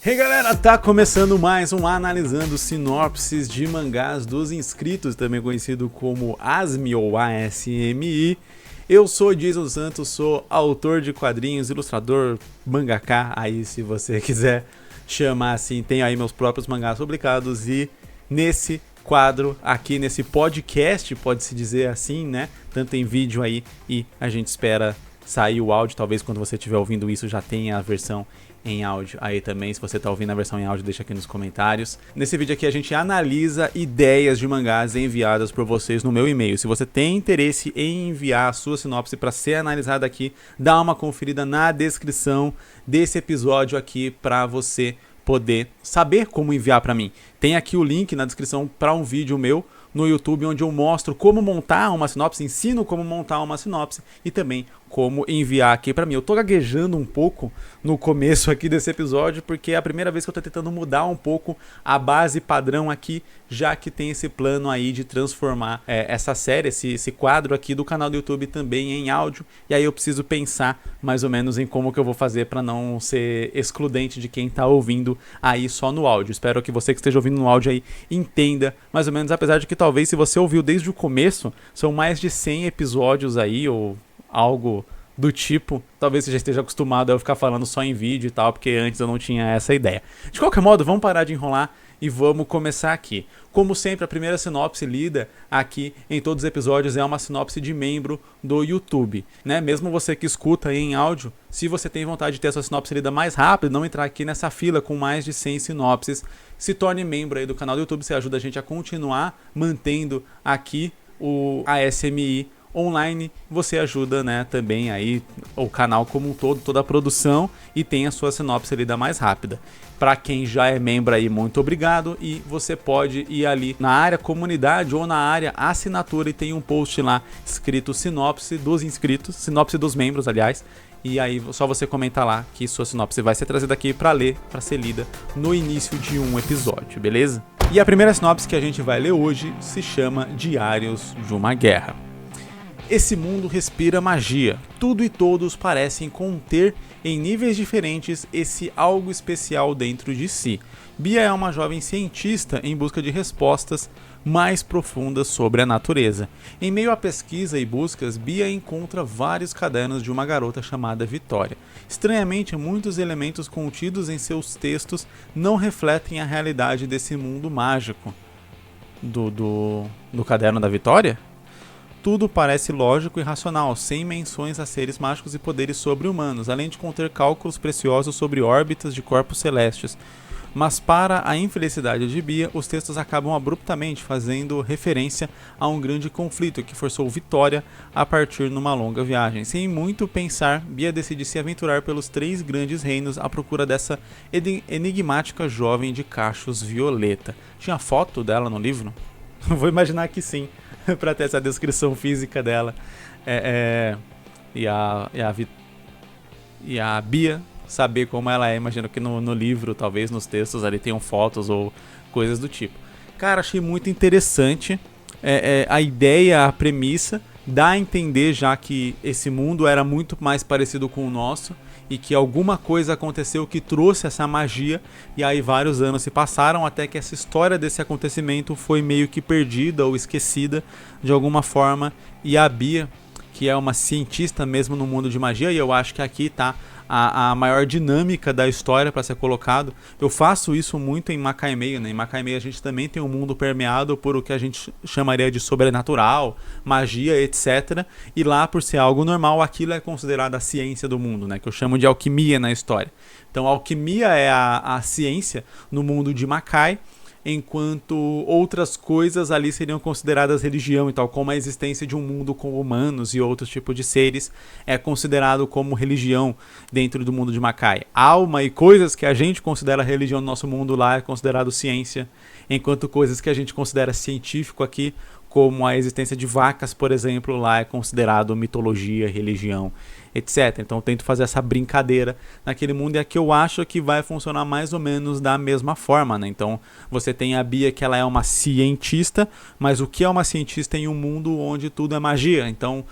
Hey galera, tá começando mais um Analisando Sinopses de Mangás dos Inscritos, também conhecido como ASMI ou ASMI. Eu sou Jason Santos, sou autor de quadrinhos, ilustrador, mangaka, aí se você quiser chamar assim, tenho aí meus próprios mangás publicados e nesse quadro aqui, nesse podcast, pode-se dizer assim, né, tanto em vídeo aí e a gente espera sair o áudio, talvez quando você estiver ouvindo isso já tenha a versão em áudio aí também. Se você tá ouvindo a versão em áudio, deixa aqui nos comentários. Nesse vídeo aqui a gente analisa ideias de mangás enviadas por vocês no meu e-mail. Se você tem interesse em enviar a sua sinopse para ser analisada aqui, dá uma conferida na descrição desse episódio aqui para você poder saber como enviar para mim. Tem aqui o link na descrição para um vídeo meu no YouTube, onde eu mostro como montar uma sinopse, ensino como montar uma sinopse e também como enviar aqui pra mim. Eu tô gaguejando um pouco no começo aqui desse episódio, porque é a primeira vez que eu tô tentando mudar um pouco a base padrão aqui, já que tem esse plano aí de transformar essa série, esse quadro aqui do canal do YouTube também em áudio, e aí eu preciso pensar mais ou menos em como que eu vou fazer pra não ser excludente de quem tá ouvindo aí só no áudio. Espero que você que esteja ouvindo no áudio aí entenda mais ou menos, apesar de que talvez se você ouviu desde o começo, são mais de 100 episódios aí, ou algo do tipo, talvez você já esteja acostumado a eu ficar falando só em vídeo e tal, porque antes eu não tinha essa ideia. De qualquer modo, vamos parar de enrolar e vamos começar aqui. Como sempre, a primeira sinopse lida aqui em todos os episódios é uma sinopse de membro do YouTube, né? Mesmo você que escuta aí em áudio, se você tem vontade de ter a sua sinopse lida mais rápido, não entrar aqui nessa fila com mais de 100 sinopses, se torne membro aí do canal do YouTube, você ajuda a gente a continuar mantendo aqui o ASMI online, você ajuda, né, também aí o canal como um todo, toda a produção, e tem a sua sinopse lida mais rápida. Para quem já é membro aí, muito obrigado, e você pode ir ali na área comunidade ou na área assinatura e tem um post lá escrito sinopse dos inscritos, sinopse dos membros, aliás, e aí só você comentar lá que sua sinopse vai ser trazida aqui para ler, para ser lida no início de um episódio, beleza? E a primeira sinopse que a gente vai ler hoje se chama Diários de uma Guerra. Esse mundo respira magia. Tudo e todos parecem conter, em níveis diferentes, esse algo especial dentro de si. Bia é uma jovem cientista em busca de respostas mais profundas sobre a natureza. Em meio à pesquisa e buscas, Bia encontra vários cadernos de uma garota chamada Vitória. Estranhamente, muitos elementos contidos em seus textos não refletem a realidade desse mundo mágico. Do caderno da Vitória? Tudo parece lógico e racional, sem menções a seres mágicos e poderes sobre-humanos, além de conter cálculos preciosos sobre órbitas de corpos celestes. Mas para a infelicidade de Bia, os textos acabam abruptamente fazendo referência a um grande conflito que forçou Vitória a partir numa longa viagem. Sem muito pensar, Bia decide se aventurar pelos 3 grandes reinos à procura dessa enigmática jovem de cachos violeta. Tinha foto dela no livro? Vou imaginar que sim, para ter essa descrição física dela. E a Bia saber como ela é. Imagino que no livro, talvez nos textos ali tenham fotos ou coisas do tipo. Cara, achei muito interessante a ideia, a premissa. Dá a entender já que esse mundo era muito mais parecido com o nosso e que alguma coisa aconteceu que trouxe essa magia, e aí vários anos se passaram até que essa história desse acontecimento foi meio que perdida ou esquecida de alguma forma, e a Bia, que é uma cientista mesmo no mundo de magia, e eu acho que aqui tá a maior dinâmica da história para ser colocado. Eu faço isso muito em Makai Meio, né? Em Makai Meio a gente também tem um mundo permeado por o que a gente chamaria de sobrenatural, magia, etc. E lá, por ser algo normal, aquilo é considerado a ciência do mundo, né? Que eu chamo de alquimia na história. Então, a alquimia é a ciência no mundo de Makai, enquanto outras coisas ali seriam consideradas religião e tal, como a existência de um mundo com humanos e outros tipos de seres é considerado como religião dentro do mundo de Makai. Alma e coisas que a gente considera religião no nosso mundo lá é considerado ciência, enquanto coisas que a gente considera científico aqui, como a existência de vacas, por exemplo, lá é considerado mitologia, religião, etc. Então eu tento fazer essa brincadeira naquele mundo, e aqui eu acho que vai funcionar mais ou menos da mesma forma, né? Então você tem a Bia, que ela é uma cientista, mas o que é uma cientista em um mundo onde tudo é magia? Então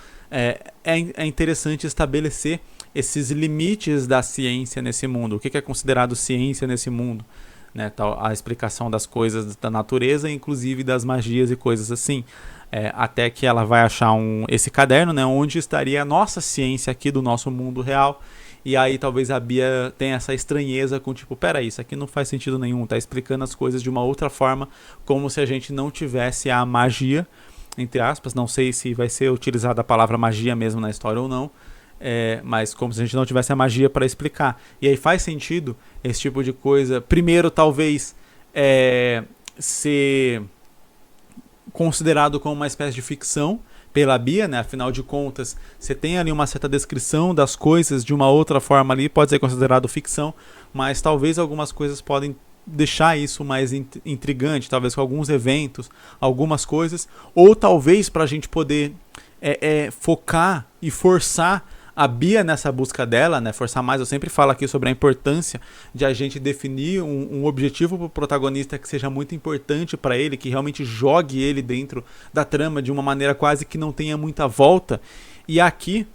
é interessante estabelecer esses limites da ciência nesse mundo, o que é considerado ciência nesse mundo, né? A explicação das coisas da natureza, inclusive das magias e coisas assim. Até que ela vai achar esse caderno, né, onde estaria a nossa ciência aqui do nosso mundo real. E aí talvez a Bia tenha essa estranheza com tipo, peraí, isso aqui não faz sentido nenhum, tá explicando as coisas de uma outra forma, como se a gente não tivesse a magia, entre aspas, não sei se vai ser utilizada a palavra magia mesmo na história ou não, mas como se a gente não tivesse a magia para explicar. E aí faz sentido esse tipo de coisa, primeiro talvez ser considerado como uma espécie de ficção pela Bia, né? Afinal de contas, você tem ali uma certa descrição das coisas de uma outra forma ali, pode ser considerado ficção, mas talvez algumas coisas podem deixar isso mais intrigante, talvez com alguns eventos, algumas coisas, ou talvez para a gente poder focar e forçar a Bia nessa busca dela, né? Forçar mais, eu sempre falo aqui sobre a importância de a gente definir um objetivo para o protagonista que seja muito importante para ele, que realmente jogue ele dentro da trama de uma maneira quase que não tenha muita volta. E aqui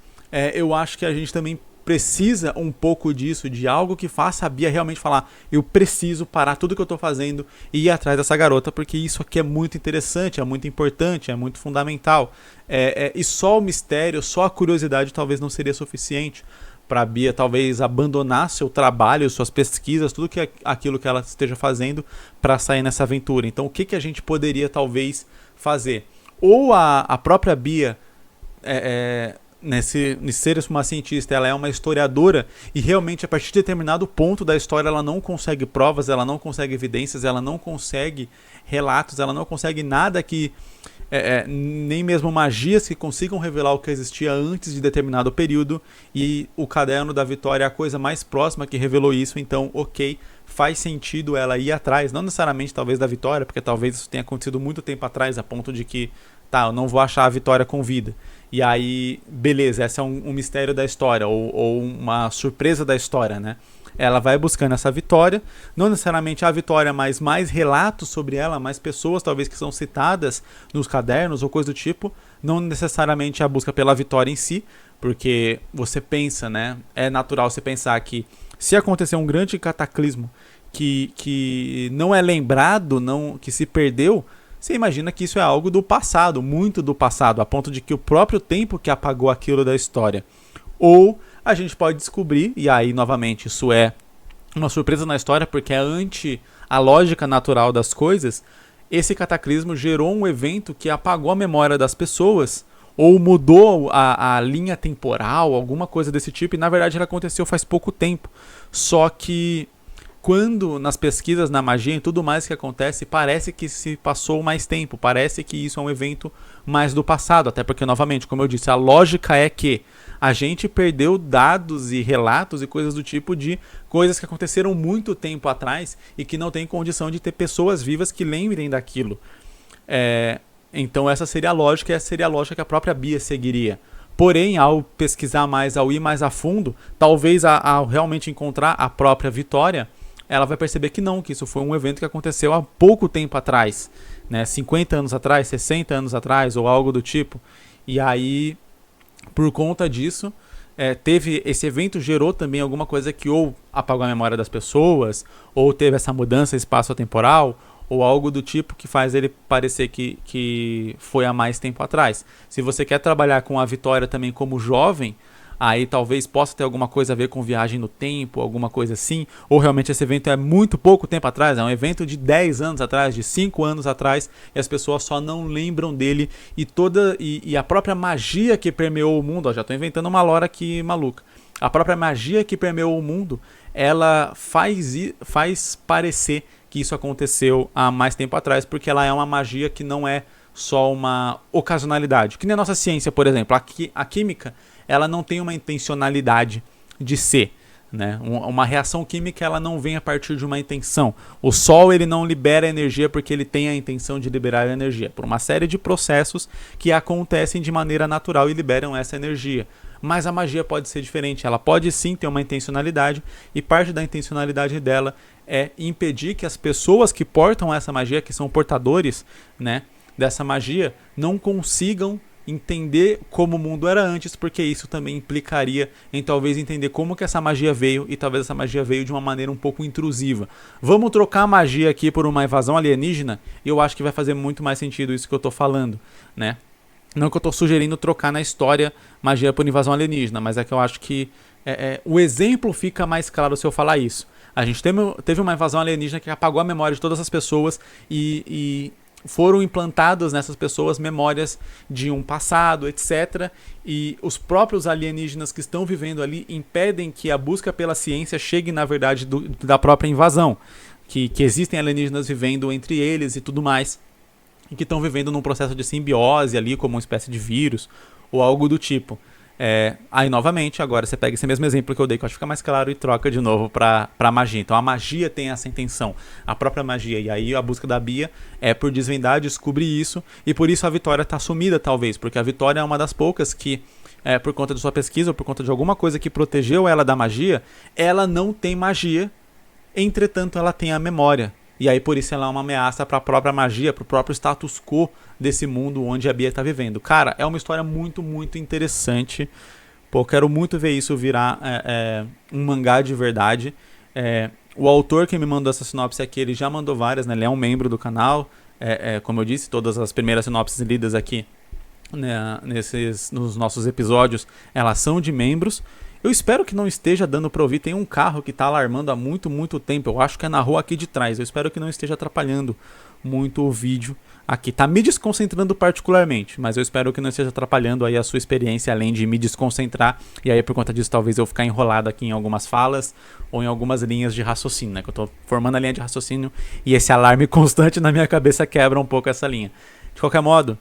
eu acho que a gente também precisa um pouco disso, de algo que faça a Bia realmente falar, eu preciso parar tudo que eu estou fazendo e ir atrás dessa garota, porque isso aqui é muito interessante, é muito importante, é muito fundamental. E só o mistério, só a curiosidade talvez não seria suficiente para a Bia talvez abandonar seu trabalho, suas pesquisas, tudo aquilo que ela esteja fazendo para sair nessa aventura. Então o que a gente poderia fazer? Ou a própria Bia ser uma cientista, ela é uma historiadora e realmente a partir de determinado ponto da história ela não consegue provas, ela não consegue evidências, ela não consegue relatos, ela não consegue nada que nem mesmo magias que consigam revelar o que existia antes de determinado período, e o caderno da Vitória é a coisa mais próxima que revelou isso. Então ok, faz sentido ela ir atrás, não necessariamente talvez da Vitória, porque talvez isso tenha acontecido muito tempo atrás, a ponto de que eu não vou achar a Vitória com vida. E aí, beleza, esse é um mistério da história, ou uma surpresa da história, né? Ela vai buscando essa Vitória, não necessariamente a Vitória, mas mais relatos sobre ela, mais pessoas talvez que são citadas nos cadernos ou coisa do tipo, não necessariamente a busca pela Vitória em si, porque você pensa, né? É natural você pensar que se acontecer um grande cataclismo que não é lembrado, que se perdeu, você imagina que isso é algo do passado, muito do passado, a ponto de que o próprio tempo que apagou aquilo da história. Ou a gente pode descobrir, e aí novamente isso é uma surpresa na história, porque é ante a lógica natural das coisas, esse cataclismo gerou um evento que apagou a memória das pessoas, ou mudou a linha temporal, alguma coisa desse tipo, e na verdade ele aconteceu faz pouco tempo. Só que quando nas pesquisas na magia e tudo mais que acontece, parece que se passou mais tempo, parece que isso é um evento mais do passado, até porque, novamente, como eu disse, a lógica é que a gente perdeu dados e relatos e coisas do tipo de coisas que aconteceram muito tempo atrás e que não tem condição de ter pessoas vivas que lembrem daquilo. Então essa seria a lógica, e essa seria a lógica que a própria Bia seguiria. Porém, ao pesquisar mais, ao ir mais a fundo, talvez ao realmente encontrar a própria Vitória, ela vai perceber que não, que isso foi um evento que aconteceu há pouco tempo atrás, né? 50 anos atrás, 60 anos atrás, ou algo do tipo. E aí, por conta disso, esse evento gerou também alguma coisa que ou apagou a memória das pessoas, ou teve essa mudança espaço-temporal, ou algo do tipo que faz ele parecer que foi há mais tempo atrás. Se você quer trabalhar com a Vitória também como jovem, aí talvez possa ter alguma coisa a ver com viagem no tempo, alguma coisa assim, ou realmente esse evento é muito pouco tempo atrás, é um evento de 10 anos atrás, de 5 anos atrás, e as pessoas só não lembram dele, e a própria magia que permeou o mundo, já estou inventando uma lore aqui maluca, a própria magia que permeou o mundo, ela faz parecer que isso aconteceu há mais tempo atrás, porque ela é uma magia que não é só uma ocasionalidade, que nem a nossa ciência, por exemplo, a química, ela não tem uma intencionalidade de ser, né? Uma reação química, ela não vem a partir de uma intenção. O Sol, ele não libera energia porque ele tem a intenção de liberar energia, por uma série de processos que acontecem de maneira natural e liberam essa energia. Mas a magia pode ser diferente, ela pode sim ter uma intencionalidade, e parte da intencionalidade dela é impedir que as pessoas que portam essa magia, que são portadores, né, dessa magia, não consigam entender como o mundo era antes, porque isso também implicaria em talvez entender como que essa magia veio, e talvez essa magia veio de uma maneira um pouco intrusiva. Vamos trocar a magia aqui por uma invasão alienígena? Eu acho que vai fazer muito mais sentido isso que eu tô falando, né? Não que eu tô sugerindo trocar na história magia por invasão alienígena, mas é que eu acho que o exemplo fica mais claro se eu falar isso. A gente teve uma invasão alienígena que apagou a memória de todas as pessoas e foram implantadas nessas pessoas memórias de um passado, etc. E os próprios alienígenas que estão vivendo ali impedem que a busca pela ciência chegue na verdade da própria invasão. Que existem alienígenas vivendo entre eles e tudo mais. E que estão vivendo num processo de simbiose ali, como uma espécie de vírus ou algo do tipo. Aí novamente, agora você pega esse mesmo exemplo que eu dei, que eu acho que fica mais claro, e troca de novo pra magia. Então a magia tem essa intenção, a própria magia. E aí a busca da Bia é por desvendar, descobrir isso. E por isso a Vitória tá sumida talvez, porque a Vitória é uma das poucas que, por conta de sua pesquisa ou por conta de alguma coisa que protegeu ela da magia, ela não tem magia, entretanto ela tem a memória. E aí por isso ela é uma ameaça para a própria magia, para o próprio status quo desse mundo onde a Bia está vivendo. Cara, é uma história muito, muito interessante. Pô, quero muito ver isso virar um mangá de verdade. O autor que me mandou essa sinopse aqui, ele já mandou várias, né? Ele é um membro do canal. Como eu disse, todas as primeiras sinopses lidas aqui, né, nos nossos episódios, elas são de membros. Eu espero que não esteja dando pra ouvir. Tem um carro que tá alarmando há muito, muito tempo. Eu acho que é na rua aqui de trás. Eu espero que não esteja atrapalhando muito o vídeo aqui. Tá me desconcentrando particularmente, mas eu espero que não esteja atrapalhando aí a sua experiência, além de me desconcentrar. E aí por conta disso talvez eu ficar enrolado aqui em algumas falas ou em algumas linhas de raciocínio, né? Que eu tô formando a linha de raciocínio e esse alarme constante na minha cabeça quebra um pouco essa linha. De qualquer modo,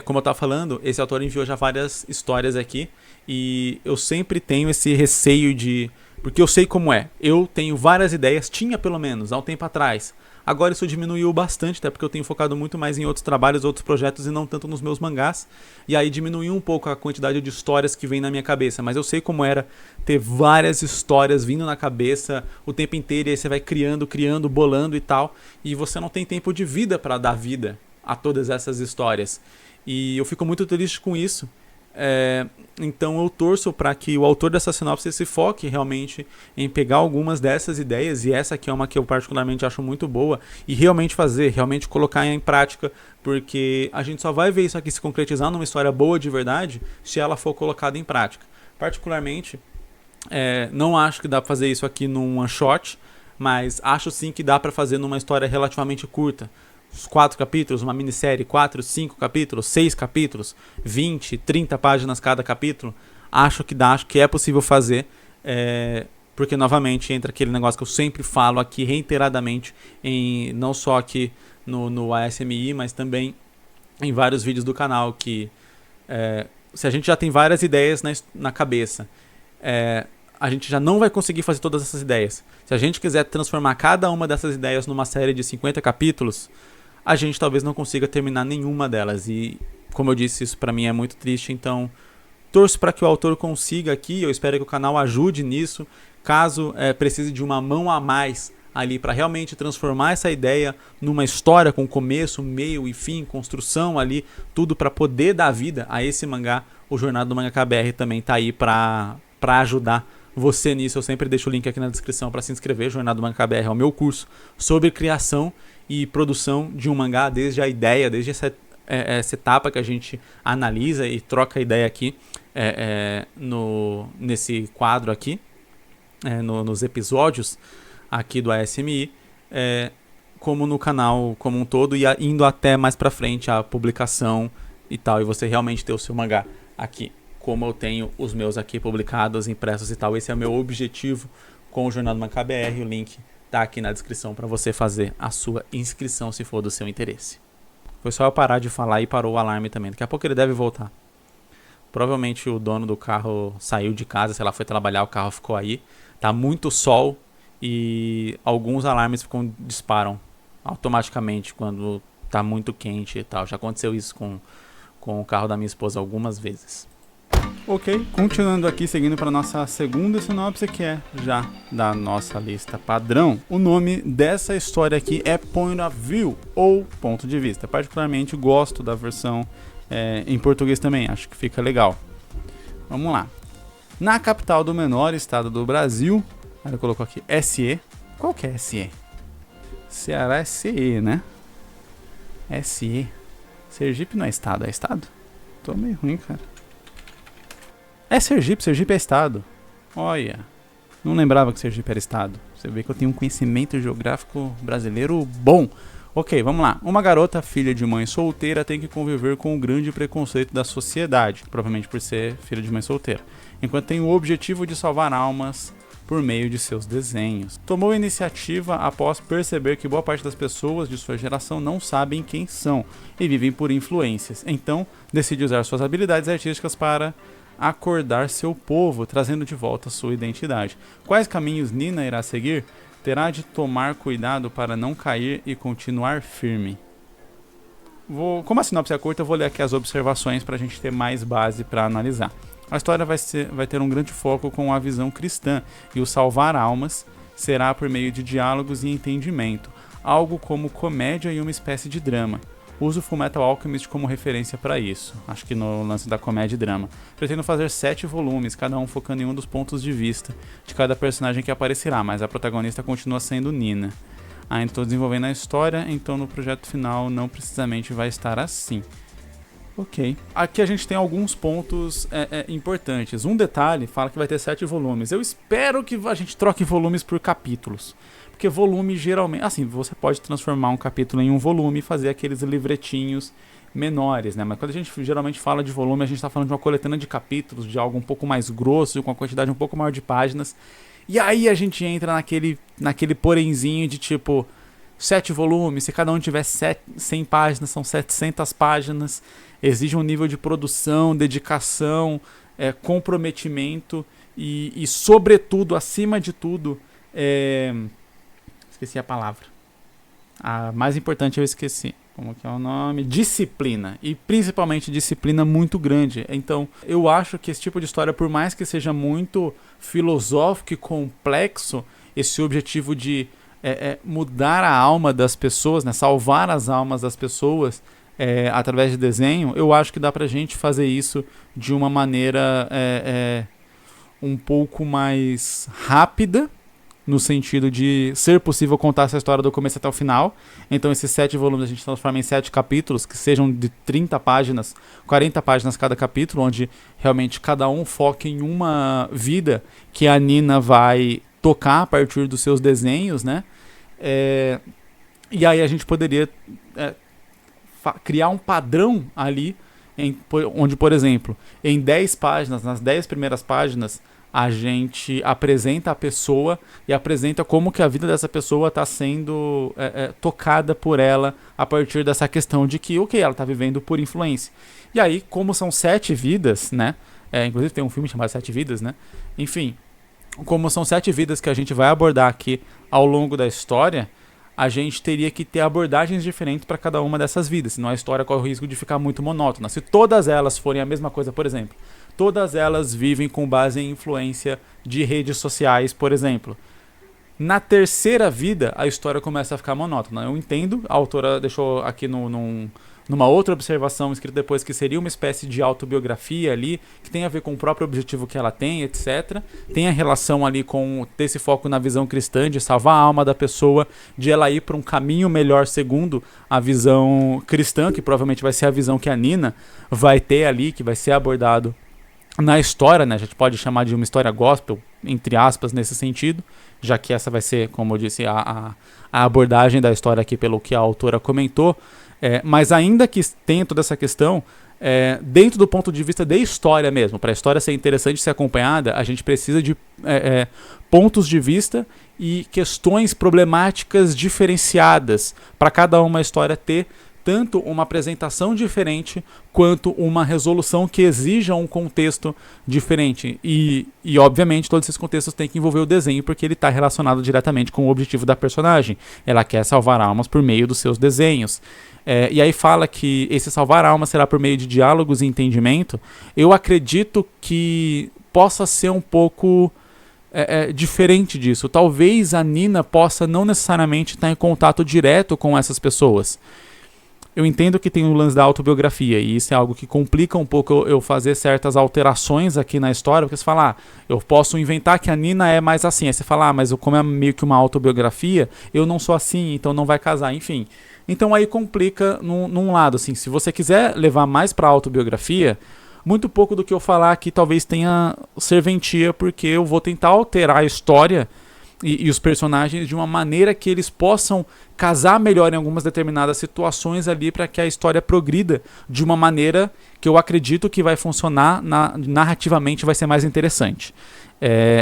como eu tava falando, esse autor enviou já várias histórias aqui. E eu sempre tenho esse receio de... Porque eu sei como é. Eu tenho várias ideias, tinha pelo menos, há um tempo atrás. Agora isso diminuiu bastante, até porque eu tenho focado muito mais em outros trabalhos, outros projetos e não tanto nos meus mangás. E aí diminuiu um pouco a quantidade de histórias que vem na minha cabeça. Mas eu sei como era ter várias histórias vindo na cabeça o tempo inteiro. E aí você vai criando, bolando e tal. E você não tem tempo de vida para dar vida a todas essas histórias. E eu fico muito triste com isso. Então eu torço para que o autor dessa sinopse se foque realmente em pegar algumas dessas ideias, e essa aqui é uma que eu particularmente acho muito boa, e realmente fazer, realmente colocar em prática, porque a gente só vai ver isso aqui se concretizar numa história boa de verdade se ela for colocada em prática. Particularmente, não acho que dá para fazer isso aqui num one shot, mas acho sim que dá para fazer numa história relativamente curta. 4 capítulos, uma minissérie, 4, 5 capítulos, 6 capítulos, 20, 30 páginas cada capítulo. Acho que é possível fazer, porque novamente entra aquele negócio que eu sempre falo aqui reiteradamente, não só aqui no ASMI, mas também em vários vídeos do canal, que se a gente já tem várias ideias na cabeça, a gente já não vai conseguir fazer todas essas ideias. Se a gente quiser transformar cada uma dessas ideias numa série de 50 capítulos, a gente talvez não consiga terminar nenhuma delas. E, como eu disse, isso pra mim é muito triste. Então, torço para que o autor consiga aqui. Eu espero que o canal ajude nisso. Caso precise de uma mão a mais ali para realmente transformar essa ideia numa história com começo, meio e fim, construção ali, tudo para poder dar vida a esse mangá, o Jornada do Mangaka BR também tá aí para ajudar você nisso. Eu sempre deixo o link aqui na descrição para se inscrever. Jornada do Mangaka BR é o meu curso sobre criação e produção de um mangá, desde a ideia, desde essa etapa que a gente analisa e troca ideia aqui nesse quadro aqui, nos episódios aqui do ASMI, como no canal como um todo, e indo até mais pra frente a publicação e tal, e você realmente ter o seu mangá aqui, como eu tenho os meus aqui publicados, impressos e tal. Esse é o meu objetivo com o Jornada do Mangaka BR. O link tá aqui na descrição para você fazer a sua inscrição se for do seu interesse. Foi só eu parar de falar e parou o alarme também. Daqui a pouco ele deve voltar. Provavelmente o dono do carro saiu de casa, sei lá, foi trabalhar, o carro ficou aí. Tá muito sol e alguns alarmes disparam automaticamente quando tá muito quente e tal. Já aconteceu isso com o carro da minha esposa algumas vezes. Ok, continuando aqui, seguindo para nossa segunda sinopse, que é já da nossa lista padrão. O nome dessa história aqui é Point of View, ou Ponto de Vista. Particularmente gosto da versão em português também, acho que fica legal. Vamos lá. Na capital do menor estado do Brasil, ela colocou aqui SE. Qual que é SE? Ceará é CE, né? SE. Sergipe não é estado, é estado? Tô meio ruim, cara. É Sergipe é estado. Olha, não lembrava que Sergipe era estado. Você vê que eu tenho um conhecimento geográfico brasileiro bom. Ok, vamos lá. Uma garota, filha de mãe solteira, tem que conviver com o grande preconceito da sociedade, provavelmente por ser filha de mãe solteira, enquanto tem o objetivo de salvar almas por meio de seus desenhos. Tomou a iniciativa após perceber que boa parte das pessoas de sua geração não sabem quem são e vivem por influências. Então, decide usar suas habilidades artísticas para acordar seu povo, trazendo de volta sua identidade. Quais caminhos Nina irá seguir? Terá de tomar cuidado para não cair e continuar firme. Como a sinopse é curta, eu vou ler aqui as observações para a gente ter mais base para analisar. A história vai ter um grande foco com a visão cristã, e o salvar almas será por meio de diálogos e entendimento, algo como comédia e uma espécie de drama. Uso Fullmetal Alchemist como referência para isso, acho que no lance da comédia e drama. Pretendo fazer 7 volumes, cada um focando em um dos pontos de vista de cada personagem que aparecerá, mas a protagonista continua sendo Nina. Ainda estou desenvolvendo a história, então no projeto final não precisamente vai estar assim. Ok. Aqui a gente tem alguns pontos importantes. Um detalhe fala que vai ter 7 volumes. Eu espero que a gente troque volumes por capítulos. Porque volume geralmente... Assim, você pode transformar um capítulo em um volume e fazer aqueles livretinhos menores, né? Mas quando a gente geralmente fala de volume, a gente está falando de uma coletânea de capítulos, de algo um pouco mais grosso, com uma quantidade um pouco maior de páginas. E aí a gente entra naquele porenzinho de tipo... 7 volumes, se cada um tiver 100 páginas, são 700 páginas. Exige um nível de produção, dedicação, comprometimento e sobretudo, acima de tudo... Esqueci a palavra. A mais importante eu esqueci. Como que é o nome? Disciplina. E principalmente disciplina muito grande. Então, eu acho que esse tipo de história, por mais que seja muito filosófico e complexo, esse objetivo de mudar a alma das pessoas, né? Salvar as almas das pessoas através de desenho, eu acho que dá pra gente fazer isso de uma maneira um pouco mais rápida, no sentido de ser possível contar essa história do começo até o final. Então esses 7 volumes a gente transforma em 7 capítulos, que sejam de 30 páginas, 40 páginas cada capítulo, onde realmente cada um foca em uma vida que a Nina vai tocar a partir dos seus desenhos, né? E aí a gente poderia criar um padrão ali, onde, por exemplo, em 10 páginas, nas 10 primeiras páginas, a gente apresenta a pessoa e apresenta como que a vida dessa pessoa está sendo tocada por ela a partir dessa questão de que, ela está vivendo por influência. E aí, como são 7 vidas, né? Inclusive tem um filme chamado 7 Vidas, né? Enfim, como são 7 vidas que a gente vai abordar aqui ao longo da história, a gente teria que ter abordagens diferentes para cada uma dessas vidas, senão a história corre o risco de ficar muito monótona. Se todas elas forem a mesma coisa, por exemplo, todas elas vivem com base em influência de redes sociais, por exemplo. Na terceira vida, a história começa a ficar monótona. Eu entendo, a autora deixou aqui numa outra observação escrita depois que seria uma espécie de autobiografia ali, que tem a ver com o próprio objetivo que ela tem, etc. Tem a relação ali com ter esse foco na visão cristã, de salvar a alma da pessoa, de ela ir para um caminho melhor segundo a visão cristã, que provavelmente vai ser a visão que a Nina vai ter ali, que vai ser abordado na história, né? A gente pode chamar de uma história gospel, entre aspas, nesse sentido, já que essa vai ser, como eu disse, a abordagem da história aqui pelo que a autora comentou. Mas ainda que tenha toda essa questão, dentro do ponto de vista de história mesmo, para a história ser interessante de ser acompanhada, a gente precisa de pontos de vista e questões problemáticas diferenciadas para cada uma história ter tanto uma apresentação diferente quanto uma resolução que exija um contexto diferente. E obviamente, todos esses contextos têm que envolver o desenho, porque ele está relacionado diretamente com o objetivo da personagem. Ela quer salvar almas por meio dos seus desenhos. E aí fala que esse salvar almas será por meio de diálogos e entendimento. Eu acredito que possa ser um pouco diferente disso. Talvez a Nina possa não necessariamente estar em contato direto com essas pessoas. eu entendo que tem o lance da autobiografia, e isso é algo que complica um pouco eu fazer certas alterações aqui na história, porque você fala, eu posso inventar que a Nina é mais assim, aí você fala, mas como é meio que uma autobiografia, eu não sou assim, então não vai casar, enfim. Então aí complica num lado, assim, se você quiser levar mais pra autobiografia, muito pouco do que eu falar aqui talvez tenha serventia, porque eu vou tentar alterar a história e os personagens de uma maneira que eles possam casar melhor em algumas determinadas situações ali para que a história progrida de uma maneira que eu acredito que vai funcionar narrativamente, vai ser mais interessante.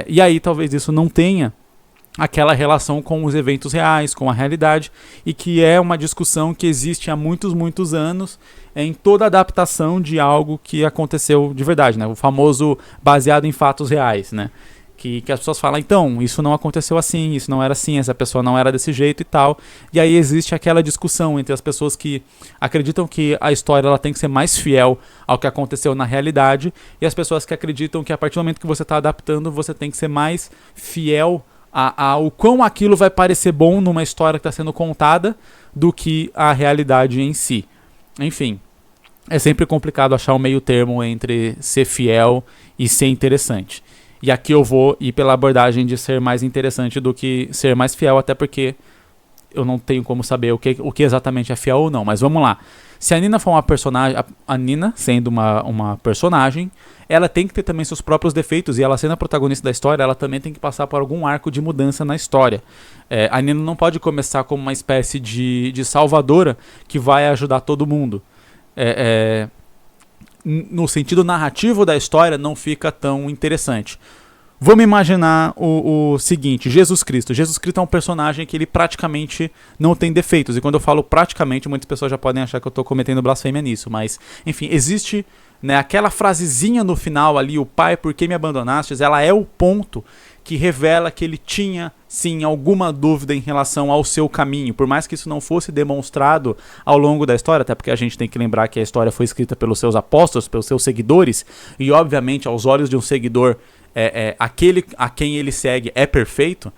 E aí talvez isso não tenha aquela relação com os eventos reais, com a realidade, e que é uma discussão que existe há muitos anos em toda adaptação de algo que aconteceu de verdade, né? O famoso baseado em fatos reais, né? Que as pessoas falam, então, isso não aconteceu assim, isso não era assim, essa pessoa não era desse jeito e tal. E aí existe aquela discussão entre as pessoas que acreditam que a história ela tem que ser mais fiel ao que aconteceu na realidade, e as pessoas que acreditam que a partir do momento que você está adaptando, você tem que ser mais fiel ao quão aquilo vai parecer bom numa história que está sendo contada do que a realidade em si. Enfim, é sempre complicado achar um meio termo entre ser fiel e ser interessante. E aqui eu vou ir pela abordagem de ser mais interessante do que ser mais fiel, até porque eu não tenho como saber o que exatamente é fiel ou não. Mas vamos lá. Se a Nina for uma personagem, a Nina sendo uma personagem, ela tem que ter também seus próprios defeitos, e ela sendo a protagonista da história, ela também tem que passar por algum arco de mudança na história. A Nina não pode começar como uma espécie de salvadora que vai ajudar todo mundo. No sentido narrativo da história, não fica tão interessante. Vamos imaginar o seguinte, Jesus Cristo. Jesus Cristo é um personagem que ele praticamente não tem defeitos. E quando eu falo praticamente, muitas pessoas já podem achar que eu estou cometendo blasfêmia nisso. Mas, enfim, existe, né, aquela frasezinha no final ali, o Pai, por que me abandonastes? Ela é o ponto que revela que ele tinha, sim, alguma dúvida em relação ao seu caminho. Por mais que isso não fosse demonstrado ao longo da história, até porque a gente tem que lembrar que a história foi escrita pelos seus apóstolos, pelos seus seguidores, e obviamente aos olhos de um seguidor, aquele a quem ele segue é perfeito.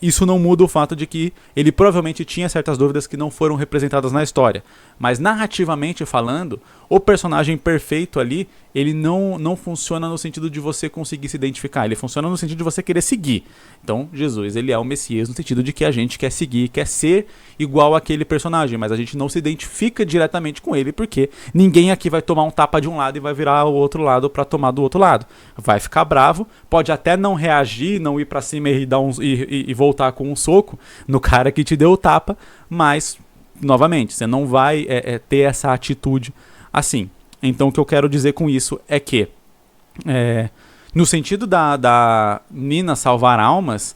Isso não muda o fato de que ele provavelmente tinha certas dúvidas que não foram representadas na história. Mas narrativamente falando, o personagem perfeito ali, ele não funciona no sentido de você conseguir se identificar. Ele funciona no sentido de você querer seguir. Então, Jesus, ele é o Messias no sentido de que a gente quer seguir, quer ser igual àquele personagem. Mas a gente não se identifica diretamente com ele, porque ninguém aqui vai tomar um tapa de um lado e vai virar o outro lado para tomar do outro lado. Vai ficar bravo, pode até não reagir, não ir para cima e dar e voltar com um soco no cara que te deu o tapa, mas, novamente, você não vai ter essa atitude assim. Então o que eu quero dizer com isso é que, no sentido da Nina salvar almas,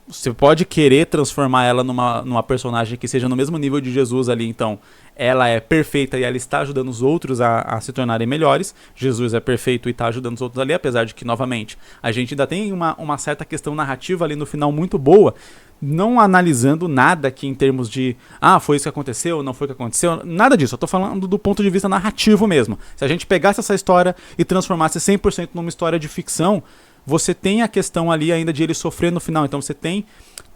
você pode querer transformar ela numa personagem que seja no mesmo nível de Jesus ali. Então ela é perfeita e ela está ajudando os outros a se tornarem melhores. Jesus é perfeito e está ajudando os outros ali, apesar de que, novamente, a gente ainda tem uma certa questão narrativa ali no final muito boa, não analisando nada aqui em termos de foi isso que aconteceu, não foi o que aconteceu, nada disso. Eu tô falando do ponto de vista narrativo mesmo. Se a gente pegasse essa história e transformasse 100% numa história de ficção, você tem a questão ali ainda de ele sofrer no final. Então você tem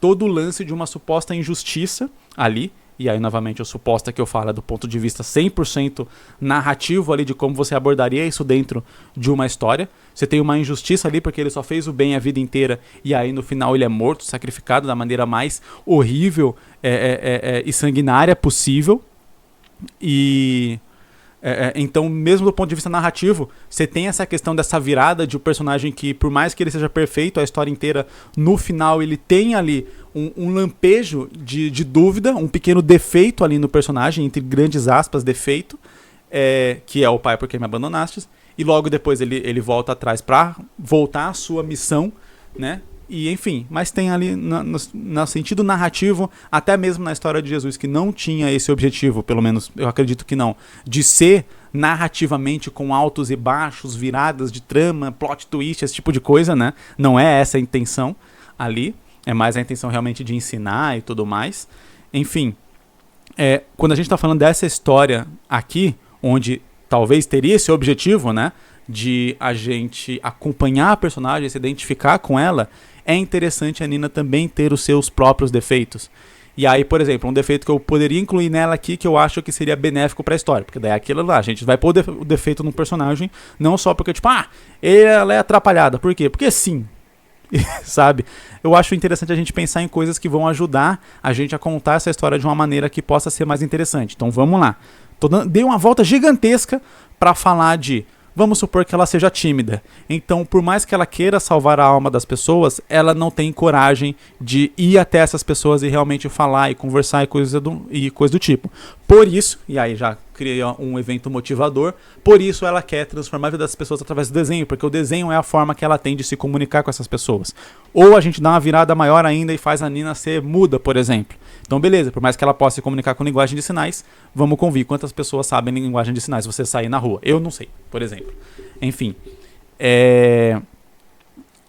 todo o lance de uma suposta injustiça ali. E aí, novamente, a suposta que eu falo é do ponto de vista 100% narrativo ali, de como você abordaria isso dentro de uma história. Você tem uma injustiça ali porque ele só fez o bem a vida inteira, e aí no final ele é morto, sacrificado da maneira mais horrível e sanguinária possível. Então, mesmo do ponto de vista narrativo, você tem essa questão dessa virada de um personagem que, por mais que ele seja perfeito a história inteira, no final ele tem ali um lampejo de dúvida, um pequeno defeito ali no personagem, entre grandes aspas, defeito, que é o Pai, por que me abandonastes, e logo depois ele volta atrás para voltar à sua missão, né? E enfim, mas tem ali no sentido narrativo, até mesmo na história de Jesus, que não tinha esse objetivo, pelo menos eu acredito que não, de ser narrativamente com altos e baixos, viradas de trama, plot twist, esse tipo de coisa, né? Não é essa a intenção ali, é mais a intenção realmente de ensinar e tudo mais. Enfim, quando a gente está falando dessa história aqui, onde talvez teria esse objetivo, né? De a gente acompanhar a personagem, se identificar com ela, é interessante a Nina também ter os seus próprios defeitos. E aí, por exemplo, um defeito que eu poderia incluir nela aqui que eu acho que seria benéfico pra história. Porque daí é aquilo lá, a gente vai pôr o defeito num personagem, não só porque, tipo, ela é atrapalhada. Por quê? Porque sim. Sabe? Eu acho interessante a gente pensar em coisas que vão ajudar a gente a contar essa história de uma maneira que possa ser mais interessante. Então vamos lá. Dei uma volta gigantesca pra falar de... Vamos supor que ela seja tímida. Então, por mais que ela queira salvar a alma das pessoas, ela não tem coragem de ir até essas pessoas e realmente falar e conversar e coisa do tipo. Por isso, e aí já criei um evento motivador, por isso ela quer transformar a vida das pessoas através do desenho, porque o desenho é a forma que ela tem de se comunicar com essas pessoas. Ou a gente dá uma virada maior ainda e faz a Nina ser muda, por exemplo. Então beleza, por mais que ela possa se comunicar com linguagem de sinais, vamos convir quantas pessoas sabem linguagem de sinais se você sair na rua. Eu não sei, por exemplo. Enfim.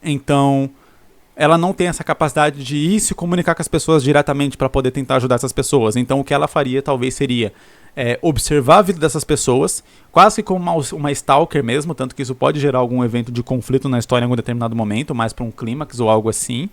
Então, ela não tem essa capacidade de ir se comunicar com as pessoas diretamente para poder tentar ajudar essas pessoas. Então o que ela faria talvez seria observar a vida dessas pessoas, quase que como uma stalker mesmo, tanto que isso pode gerar algum evento de conflito na história em algum determinado momento, mais para um clímax ou algo assim.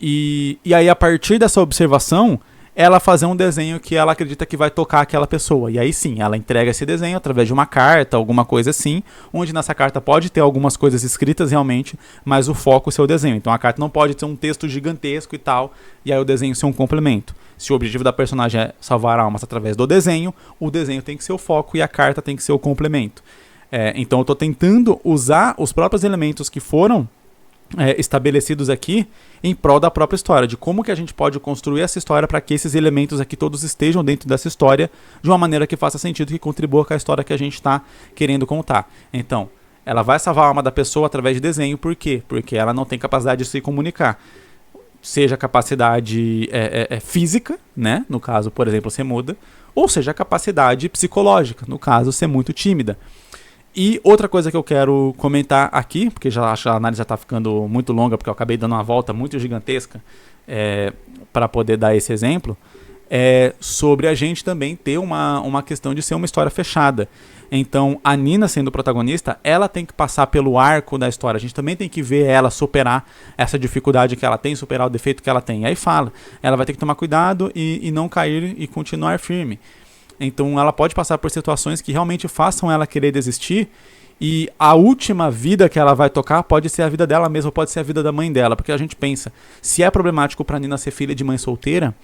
E aí, a partir dessa observação, ela fazer um desenho que ela acredita que vai tocar aquela pessoa. E aí sim, ela entrega esse desenho através de uma carta, alguma coisa assim, onde nessa carta pode ter algumas coisas escritas realmente, mas o foco é o desenho. Então a carta não pode ter um texto gigantesco e tal, e aí o desenho ser um complemento. Se o objetivo da personagem é salvar almas através do desenho, o desenho tem que ser o foco e a carta tem que ser o complemento. Então eu estou tentando usar os próprios elementos que foram estabelecidos aqui em prol da própria história, de como que a gente pode construir essa história para que esses elementos aqui todos estejam dentro dessa história de uma maneira que faça sentido, que contribua com a história que a gente está querendo contar. Então, ela vai salvar a alma da pessoa através de desenho, por quê? Porque ela não tem capacidade de se comunicar. Seja capacidade física, né? No caso, por exemplo, ser muda, ou seja, capacidade psicológica, no caso, ser muito tímida. E outra coisa que eu quero comentar aqui, porque já acho que a análise já está ficando muito longa, porque eu acabei dando uma volta muito gigantesca para poder dar esse exemplo, é sobre a gente também ter uma questão de ser uma história fechada. Então, a Nina sendo protagonista, ela tem que passar pelo arco da história. A gente também tem que ver ela superar essa dificuldade que ela tem, superar o defeito que ela tem. E aí fala, ela vai ter que tomar cuidado e não cair e continuar firme. Então ela pode passar por situações que realmente façam ela querer desistir, e a última vida que ela vai tocar pode ser a vida dela mesma, pode ser a vida da mãe dela, porque a gente pensa, se é problemático para Nina ser filha de mãe solteira,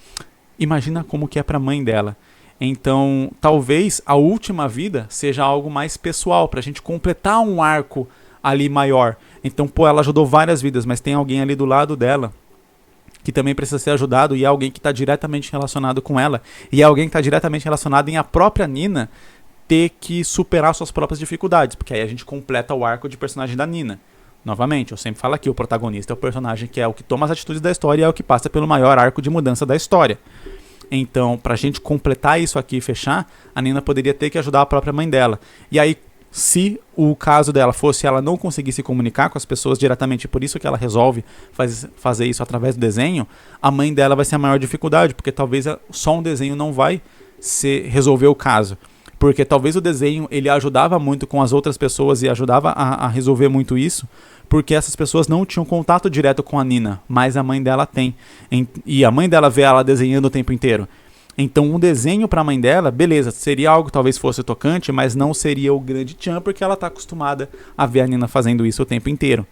imagina como que é para a mãe dela. Então talvez a última vida seja algo mais pessoal, para a gente completar um arco ali maior. Então ela ajudou várias vidas, mas tem alguém ali do lado dela que também precisa ser ajudado, e é alguém que está diretamente relacionado com ela, e é alguém que está diretamente relacionado em a própria Nina ter que superar suas próprias dificuldades, porque aí a gente completa o arco de personagem da Nina. Novamente, eu sempre falo aqui, o protagonista é o personagem que é o que toma as atitudes da história e é o que passa pelo maior arco de mudança da história. Então, pra gente completar isso aqui e fechar, a Nina poderia ter que ajudar a própria mãe dela. E aí, se o caso dela fosse ela não conseguir se comunicar com as pessoas diretamente, por isso que ela resolve fazer isso através do desenho, a mãe dela vai ser a maior dificuldade, porque talvez só um desenho não vai resolver o caso. Porque talvez o desenho ele ajudava muito com as outras pessoas e ajudava a resolver muito isso, porque essas pessoas não tinham contato direto com a Nina, mas a mãe dela tem. E a mãe dela vê ela desenhando o tempo inteiro. Então um desenho para a mãe dela, beleza, seria algo que talvez fosse tocante, mas não seria o grande tchan, porque ela está acostumada a ver a Nina fazendo isso o tempo inteiro.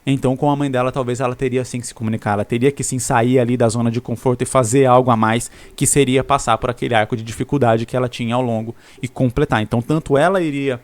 Então com a mãe dela talvez ela teria sim que se comunicar, ela teria que sim sair ali da zona de conforto e fazer algo a mais, que seria passar por aquele arco de dificuldade que ela tinha ao longo e completar. Então tanto ela iria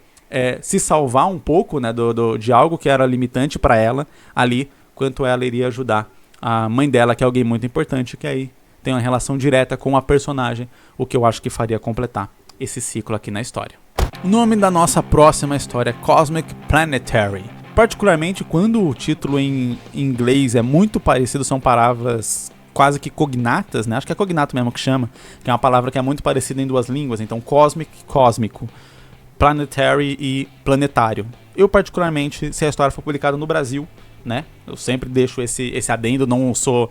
se salvar um pouco, né, de algo que era limitante para ela ali, quanto ela iria ajudar a mãe dela, que é alguém muito importante, que aí tem uma relação direta com a personagem, o que eu acho que faria completar esse ciclo aqui na história. O nome da nossa próxima história é Cosmic Planetary. Particularmente quando o título em inglês é muito parecido, são palavras quase que cognatas, né? Acho que é cognato mesmo que chama, que é uma palavra que é muito parecida em duas línguas. Então cosmic, cósmico, planetary e planetário. Eu particularmente, se a história for publicada no Brasil, né? Eu sempre deixo esse adendo, não sou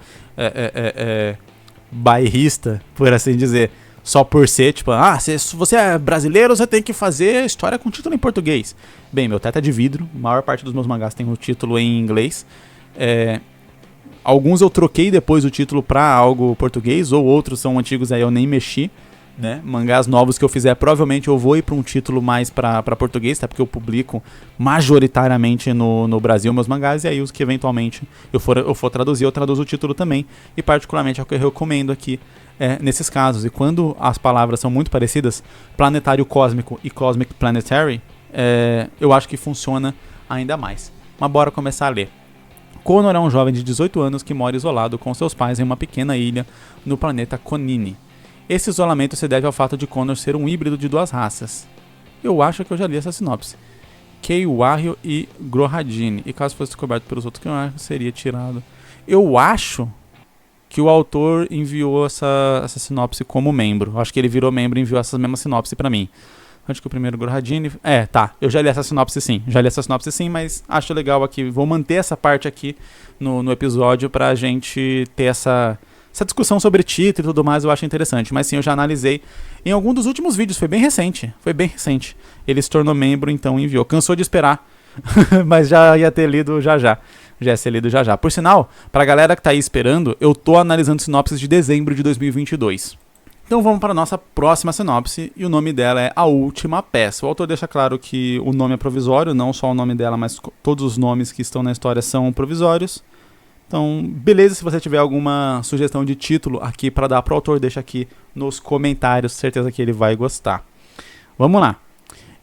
bairrista, por assim dizer, só por ser, tipo, se você é brasileiro, você tem que fazer história com título em português. Bem, meu teto é de vidro, a maior parte dos meus mangás tem o título em inglês. Alguns eu troquei depois o título pra algo português, ou outros são antigos aí eu nem mexi, né? Mangás novos que eu fizer, provavelmente eu vou ir pra um título mais pra português, tá? Porque eu publico majoritariamente no Brasil meus mangás, e aí os que eventualmente eu for traduzir, eu traduzo o título também, e particularmente é o que eu recomendo aqui nesses casos. E quando as palavras são muito parecidas, planetário cósmico e cosmic planetary, eu acho que funciona ainda mais. Mas bora começar a ler. Connor é um jovem de 18 anos que mora isolado com seus pais em uma pequena ilha no planeta Konini. Esse isolamento se deve ao fato de Connor ser um híbrido de duas raças. Eu acho que eu já li essa sinopse. Keiwario e Grohadini. E caso fosse descoberto pelos outros, Keiwario seria tirado. Eu acho que o autor enviou essa sinopse como membro. Eu acho que ele virou membro e enviou essa mesma sinopse pra mim. Acho que o primeiro Grohadini... eu já li essa sinopse sim. Mas acho legal aqui. Vou manter essa parte aqui no episódio pra gente ter essa discussão sobre título e tudo mais. Eu acho interessante. Mas sim, eu já analisei em algum dos últimos vídeos. Foi bem recente. Ele se tornou membro, então enviou. Cansou de esperar. Mas já ia ter lido já. Já ia ser lido já. Por sinal, pra galera que tá aí esperando, eu tô analisando sinopses de dezembro de 2022. Então vamos para a nossa próxima sinopse, e o nome dela é A Última Peça. O autor deixa claro que o nome é provisório, não só o nome dela, mas todos os nomes que estão na história são provisórios. Então, beleza, se você tiver alguma sugestão de título aqui para dar para o autor, deixa aqui nos comentários, certeza que ele vai gostar. Vamos lá.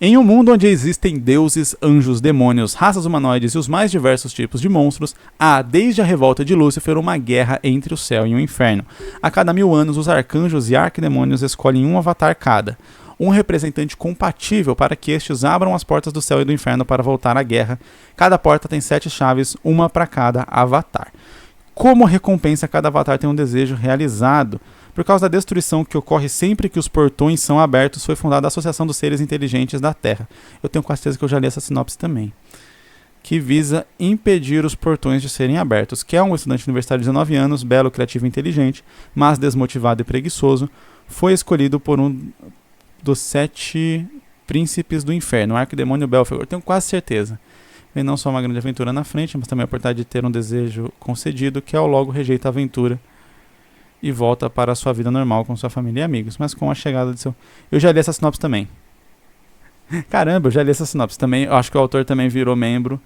Em um mundo onde existem deuses, anjos, demônios, raças humanoides e os mais diversos tipos de monstros, há, desde a revolta de Lúcifer, uma guerra entre o céu e o inferno. A cada 1000 anos, os arcanjos e arquidemônios escolhem um avatar cada, um representante compatível para que estes abram as portas do céu e do inferno para voltar à guerra. Cada porta tem 7 chaves, uma para cada avatar. Como recompensa, cada avatar tem um desejo realizado. Por causa da destruição que ocorre sempre que os portões são abertos, foi fundada a Associação dos Seres Inteligentes da Terra. Eu tenho quase certeza que eu já li essa sinopse também. Que visa impedir os portões de serem abertos. Que é um estudante universitário de 19 anos, belo, criativo e inteligente, mas desmotivado e preguiçoso, foi escolhido por um dos 7 príncipes do inferno, o arquidemônio Belphegor. Eu tenho quase certeza. Vem não só uma grande aventura na frente, mas também a oportunidade de ter um desejo concedido, que ao logo rejeita a aventura e volta para a sua vida normal com sua família e amigos. Mas com a chegada de seu... Eu já li essa sinopse também. Caramba, eu já li essa sinopse também. Eu acho que o autor também virou membro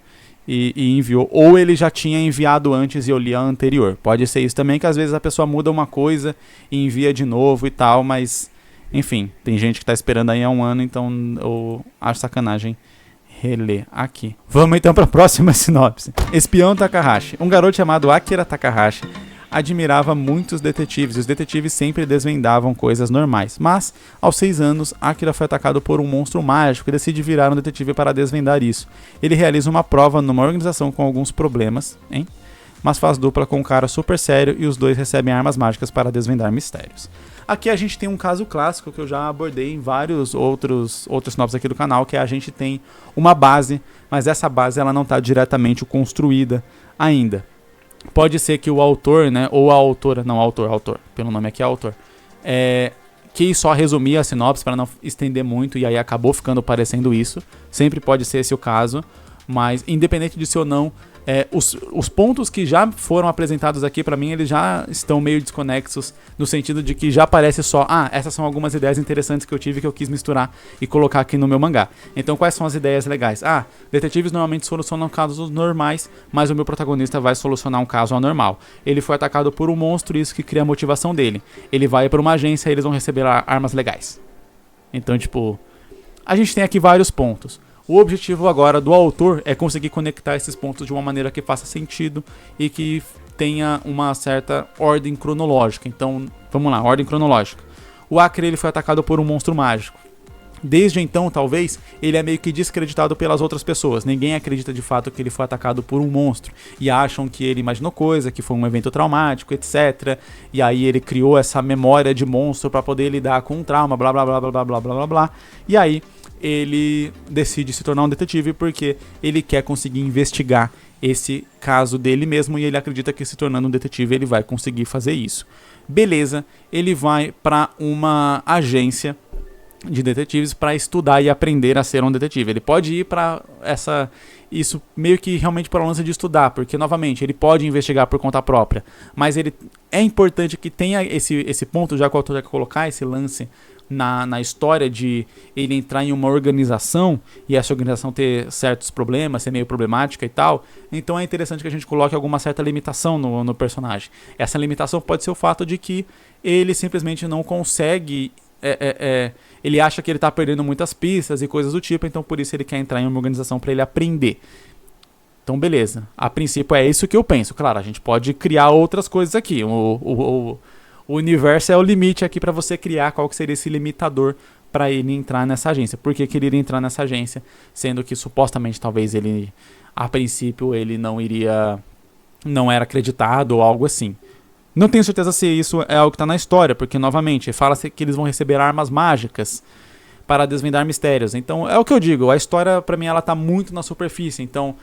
e enviou. Ou ele já tinha enviado antes e eu li a anterior. Pode ser isso também, que às vezes a pessoa muda uma coisa e envia de novo e tal, mas... Enfim, tem gente que está esperando aí há um ano, então eu acho sacanagem reler aqui. Vamos então para a próxima sinopse. Espião Takahashi. Um garoto chamado Akira Takahashi admirava muitos detetives, e os detetives sempre desvendavam coisas normais. Mas, aos 6 anos, Akira foi atacado por um monstro mágico e decide virar um detetive para desvendar isso. Ele realiza uma prova numa organização com alguns problemas, mas faz dupla com um cara super sério e os dois recebem armas mágicas para desvendar mistérios. Aqui a gente tem um caso clássico que eu já abordei em vários outros sinopses aqui do canal, que é a gente tem uma base, mas essa base ela não está diretamente construída ainda. Pode ser que o autor, né, ou a autora, não, autor, pelo nome aqui é autor, quis só resumir a sinopse para não estender muito e aí acabou ficando parecendo isso. Sempre pode ser esse o caso, mas independente disso ou não, os pontos que já foram apresentados aqui pra mim, eles já estão meio desconexos, no sentido de que já parece só, essas são algumas ideias interessantes que eu tive que eu quis misturar e colocar aqui no meu mangá. Então quais são as ideias legais? Detetives normalmente solucionam casos normais, mas o meu protagonista vai solucionar um caso anormal. Ele foi atacado por um monstro e isso que cria a motivação dele. Ele vai pra uma agência e eles vão receber armas legais. Então, tipo, a gente tem aqui vários pontos. O objetivo agora do autor é conseguir conectar esses pontos de uma maneira que faça sentido e que tenha uma certa ordem cronológica. Então, vamos lá, ordem cronológica. O Akira ele foi atacado por um monstro mágico. Desde então, talvez, ele é meio que descreditado pelas outras pessoas. Ninguém acredita de fato que ele foi atacado por um monstro. E acham que ele imaginou coisa, que foi um evento traumático, etc. E aí ele criou essa memória de monstro para poder lidar com um trauma, blá blá blá blá blá blá blá blá. E aí ele decide se tornar um detetive porque ele quer conseguir investigar esse caso dele mesmo e ele acredita que se tornando um detetive ele vai conseguir fazer isso. Beleza, ele vai para uma agência de detetives para estudar e aprender a ser um detetive. Ele pode ir para isso meio que realmente para o lance de estudar, porque, novamente, ele pode investigar por conta própria, mas é importante que tenha esse ponto, já que o autor quer colocar esse lance na história de ele entrar em uma organização e essa organização ter certos problemas, ser meio problemática e tal. Então é interessante que a gente coloque alguma certa limitação no personagem. Essa limitação pode ser o fato de que ele simplesmente não consegue, ele acha que ele está perdendo muitas pistas e coisas do tipo, então por isso ele quer entrar em uma organização para ele aprender. Então beleza, a princípio é isso que eu penso. Claro, a gente pode criar outras coisas aqui. O universo é o limite aqui para você criar qual que seria esse limitador para ele entrar nessa agência. Por que ele iria entrar nessa agência, sendo que supostamente talvez ele, a princípio, ele não era acreditado ou algo assim. Não tenho certeza se isso é algo que está na história, porque novamente fala-se que eles vão receber armas mágicas para desvendar mistérios. Então é o que eu digo, a história para mim ela está muito na superfície, então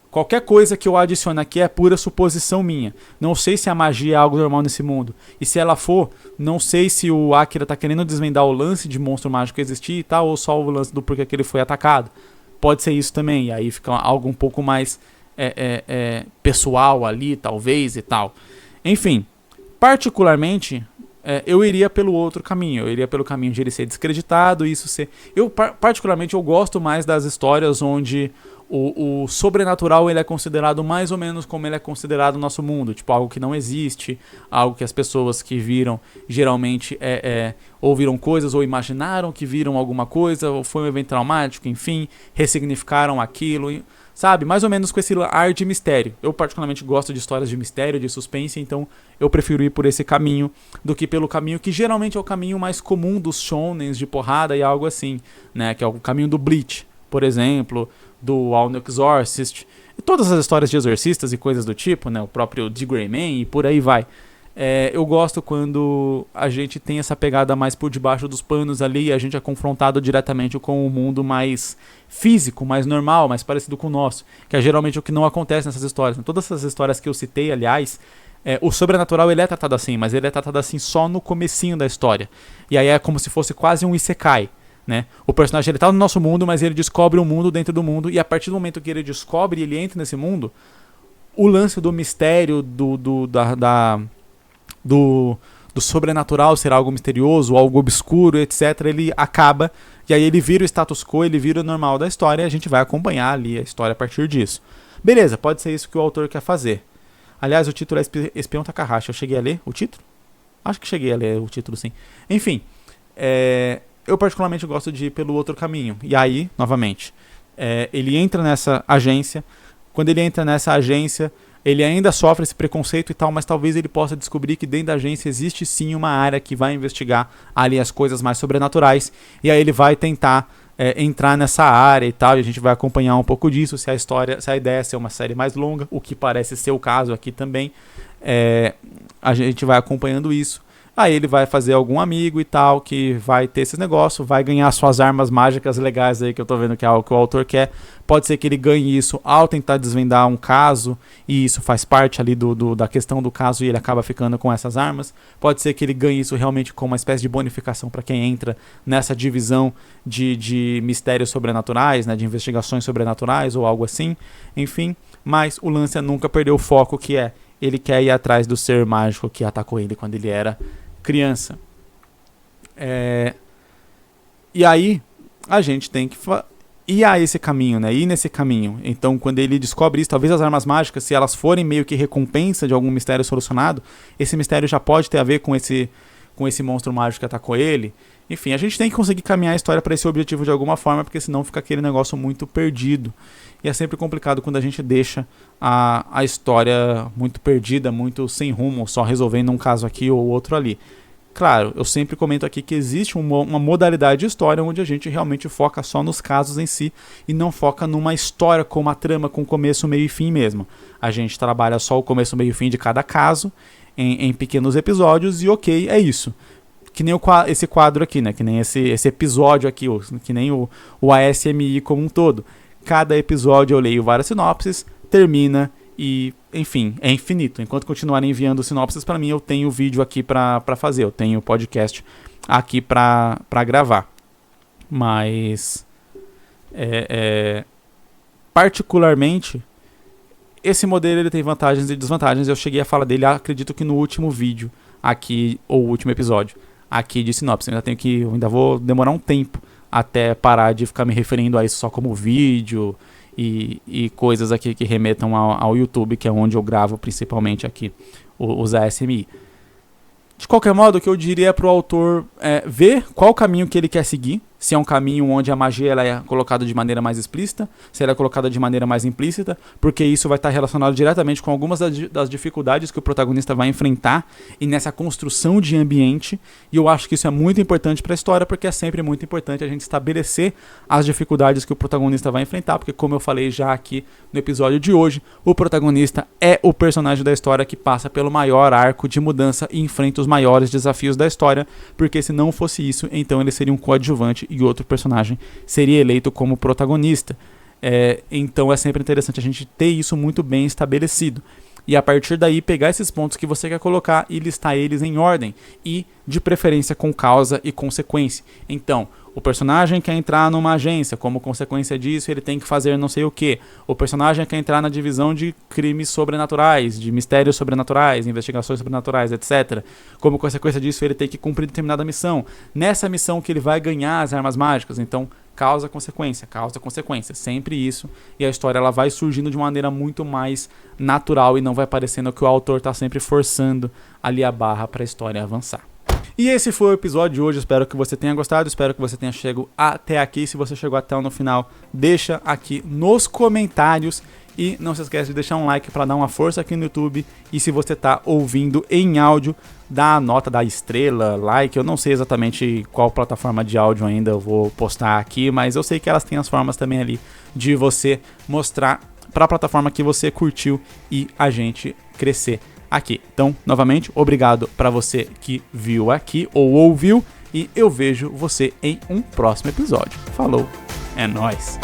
qualquer coisa que eu adicione aqui é pura suposição minha. Não sei se a magia é algo normal nesse mundo. E se ela for, não sei se o Akira tá querendo desvendar o lance de monstro mágico existir e tal, ou só o lance do porquê que ele foi atacado. Pode ser isso também. E aí fica algo um pouco mais pessoal ali, talvez, e tal. Enfim, particularmente, eu iria pelo outro caminho. Eu iria pelo caminho de ele ser descreditado e isso ser... Particularmente, eu gosto mais das histórias onde o sobrenatural ele é considerado mais ou menos como ele é considerado no nosso mundo, tipo algo que não existe, algo que as pessoas que viram geralmente ouviram coisas ou imaginaram que viram alguma coisa, ou foi um evento traumático, enfim, ressignificaram aquilo, sabe? Mais ou menos com esse ar de mistério. Eu particularmente gosto de histórias de mistério, de suspense, então eu prefiro ir por esse caminho do que pelo caminho que geralmente é o caminho mais comum dos shonens de porrada e algo assim, né? Que é o caminho do Bleach, por exemplo, do All No Exorcist, e todas as histórias de exorcistas e coisas do tipo, né, o próprio The Grey Man e por aí vai. Eu gosto quando a gente tem essa pegada mais por debaixo dos panos ali e a gente é confrontado diretamente com o mundo mais físico, mais normal, mais parecido com o nosso, que é geralmente o que não acontece nessas histórias. Todas essas histórias que eu citei, aliás, o sobrenatural ele é tratado assim, mas ele é tratado assim só no comecinho da história. E aí é como se fosse quase um isekai. Né? O personagem ele tá no nosso mundo, mas ele descobre um mundo dentro do mundo, e a partir do momento que ele descobre e ele entra nesse mundo, o lance do mistério, do sobrenatural ser algo misterioso, algo obscuro, etc., ele acaba, e aí ele vira o status quo, ele vira o normal da história, e a gente vai acompanhar ali a história a partir disso. Beleza, pode ser isso que o autor quer fazer. Aliás, o título é Espião Takahashi. Eu cheguei a ler o título? Acho que cheguei a ler o título, sim. Enfim, eu particularmente gosto de ir pelo outro caminho. E aí, novamente, ele entra nessa agência. Quando ele entra nessa agência, ele ainda sofre esse preconceito e tal, mas talvez ele possa descobrir que dentro da agência existe sim uma área que vai investigar ali as coisas mais sobrenaturais. E aí ele vai tentar entrar nessa área e tal, e a gente vai acompanhar um pouco disso, se a ideia é ser uma série mais longa, o que parece ser o caso aqui também. A gente vai acompanhando isso. Aí ele vai fazer algum amigo e tal, que vai ter esse negócio, vai ganhar suas armas mágicas legais aí, que eu tô vendo que é algo que o autor quer. Pode ser que ele ganhe isso ao tentar desvendar um caso, e isso faz parte ali da questão do caso, e ele acaba ficando com essas armas. Pode ser que ele ganhe isso realmente como uma espécie de bonificação para quem entra nessa divisão de mistérios sobrenaturais, né, de investigações sobrenaturais ou algo assim. Enfim, mas o lance é nunca perder o foco, que ele quer ir atrás do ser mágico que atacou ele quando ele era criança. E aí a gente tem que ir a esse caminho, né? Ir nesse caminho. Então, quando ele descobre isso, talvez as armas mágicas, se elas forem meio que recompensa de algum mistério solucionado, esse mistério já pode ter a ver com esse monstro mágico que atacou ele. Enfim, a gente tem que conseguir caminhar a história para esse objetivo de alguma forma, porque senão fica aquele negócio muito perdido. E é sempre complicado quando a gente deixa a história muito perdida, muito sem rumo, só resolvendo um caso aqui ou outro ali. Claro, eu sempre comento aqui que existe uma modalidade de história onde a gente realmente foca só nos casos em si e não foca numa história com uma trama com começo, meio e fim mesmo. A gente trabalha só o começo, meio e fim de cada caso em pequenos episódios e ok, é isso. Que nem esse quadro aqui, né? Que nem esse episódio aqui, que nem o ASMI como um todo. Cada episódio eu leio várias sinopses, termina e, enfim, é infinito. Enquanto continuarem enviando sinopses para mim, eu tenho vídeo aqui para fazer, eu tenho podcast aqui para gravar. Mas, particularmente, esse modelo ele tem vantagens e desvantagens. Eu cheguei a falar dele, acredito que no último vídeo aqui, ou último episódio aqui de sinopse. Eu ainda vou demorar um tempo até parar de ficar me referindo a isso só como vídeo e coisas aqui que remetam ao YouTube, que é onde eu gravo principalmente aqui os ASMI. De qualquer modo, o que eu diria é pro autor ver qual caminho que ele quer seguir, se é um caminho onde a magia ela é colocada de maneira mais explícita, se ela é colocada de maneira mais implícita, porque isso vai estar relacionado diretamente com algumas das dificuldades que o protagonista vai enfrentar e nessa construção de ambiente, e eu acho que isso é muito importante para a história, porque é sempre muito importante a gente estabelecer as dificuldades que o protagonista vai enfrentar, porque como eu falei já aqui no episódio de hoje, o protagonista é o personagem da história que passa pelo maior arco de mudança e enfrenta os maiores desafios da história, porque se não fosse isso, então ele seria um coadjuvante e outro personagem seria eleito como protagonista. Então é sempre interessante a gente ter isso muito bem estabelecido. E a partir daí pegar esses pontos que você quer colocar e listar eles em ordem. E de preferência com causa e consequência. Então, o personagem quer entrar numa agência, como consequência disso ele tem que fazer não sei o que. O personagem quer entrar na divisão de crimes sobrenaturais, de mistérios sobrenaturais, investigações sobrenaturais, etc. Como consequência disso ele tem que cumprir determinada missão. Nessa missão que ele vai ganhar as armas mágicas. Então, causa, consequência, sempre isso. E a história ela vai surgindo de uma maneira muito mais natural e não vai parecendo que o autor está sempre forçando ali a barra para a história avançar. E esse foi o episódio de hoje, espero que você tenha gostado, espero que você tenha chegado até aqui. Se você chegou até no final, deixa aqui nos comentários e não se esquece de deixar um like para dar uma força aqui no YouTube. E se você está ouvindo em áudio, dá a nota, dá estrela, like, eu não sei exatamente qual plataforma de áudio ainda eu vou postar aqui, mas eu sei que elas têm as formas também ali de você mostrar para a plataforma que você curtiu e a gente crescer aqui. Então, novamente, obrigado para você que viu aqui ou ouviu e eu vejo você em um próximo episódio. Falou, é nóis!